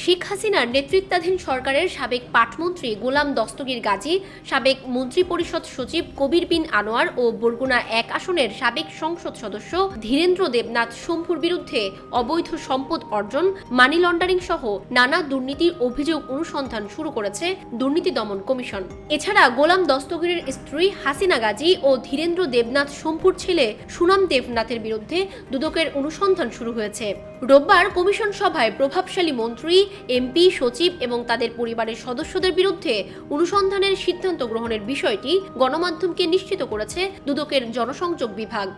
শেখ হাসিনার নেতৃত্বাধীন সরকারের সাবেক পাটমন্ত্রী গোলাম দস্তগীর গাজী, সাবেক মন্ত্রিপরিষদ সচিব কবির বিন আনোয়ার ও বরগুনা ১ আসনের সাবেক সংসদ সদস্য ধীরেন্দ্র দেবনাথ শম্ভুর বিরুদ্ধে অবৈধ সম্পদ অর্জন, মানি লন্ডারিং সহ নানা দুর্নীতির অভিযোগ অনুসন্ধান শুরু করেছে দুর্নীতি দমন কমিশন। এছাড়া গোলাম দস্তগীরের স্ত্রী হাসিনা গাজী ও ধীরেন্দ্র দেবনাথ শম্ভুর ছেলে সুনাম দেবনাথের বিরুদ্ধে দুদকের অনুসন্ধান শুরু হয়েছে। রোববার কমিশন সভায় প্রভাবশালী মন্ত্রী, এমপি, সচিব এবং তাদের পরিবারের সদস্যদের বিরুদ্ধে অনুসন্ধানের সিদ্ধান্ত গ্রহণের বিষয়টি গণমাধ্যমকে নিশ্চিত করেছে দুদকের জনসংযোগ বিভাগ।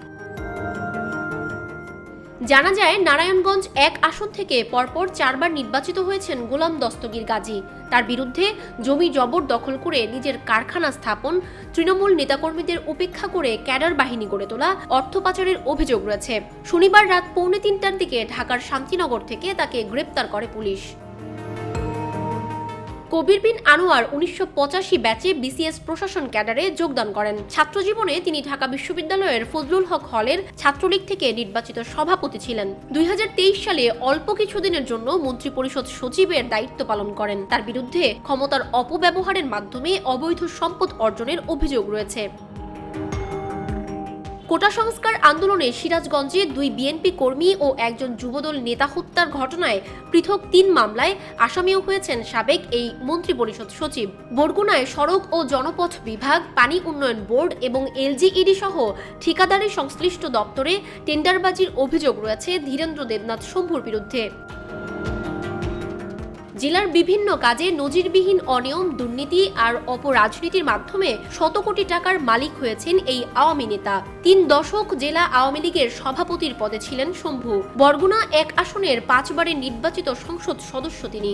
জানা যায়, নারায়ণগঞ্জ ১ আসন থেকে পরপর ৪ বার নির্বাচিত হয়েছেন গোলাম দস্তগীর গাজী। তার বিরুদ্ধে জমি জবরদখল করে নিজের কারখানা স্থাপন, তৃণমূল নেতাকর্মীদের উপেক্ষা করে ক্যাডার বাহিনী গড়ে তোলা, অর্থ পাচারের অভিযোগ রয়েছে। শনিবার রাত 2:45টার দিকে ঢাকার শান্তিনগর থেকে তাকে গ্রেপ্তার করে পুলিশ। কবির বিন আনোয়ার ১৯৮৫ ব্যাচে বিসিএস প্রশাসন ক্যাডারে যোগদান করেন। ছাত্রজীবনে তিনি ঢাকা বিশ্ববিদ্যালয়ের ফজলুল হক হলের ছাত্রলীগ থেকে নির্বাচিত সভাপতি ছিলেন। ২০২৩ সালে অল্প কিছুদিনের জন্য মন্ত্রিপরিষদ সচিবের দায়িত্ব পালন করেন। তার বিরুদ্ধে ক্ষমতার অপব্যবহারের মাধ্যমে অবৈধ সম্পদ অর্জনের অভিযোগ রয়েছে। কোটা সংস্কার আন্দোলনে সিরাজগঞ্জে 2 বিএনপি কর্মী ও একজন যুবদল নেতা হত্যার ঘটনায় পৃথক 3 মামলায় আসামিও হয়েছেন সাবেক এই মন্ত্রিপরিষদ সচিব। বরগুনায় সড়ক ও জনপথ বিভাগ, পানি উন্নয়ন বোর্ড এবং এলজিইডি সহ ঠিকাদারি সংশ্লিষ্ট দপ্তরে টেন্ডারবাজির অভিযোগ রয়েছে ধীরেন্দ্র দেবনাথ শম্ভুর বিরুদ্ধে। জেলার বিভিন্ন কাজে নজিরবিহীন অনিয়ম, দুর্নীতি আর অপরাজনীতির মাধ্যমে শত কোটি টাকার মালিক হয়েছেন এই আওয়ামী নেতা। 3 দশক জেলা আওয়ামী লীগের সভাপতির পদে ছিলেন শম্ভু। বরগুনা 1 আসনের 5 বারের নির্বাচিত সংসদ সদস্য তিনি।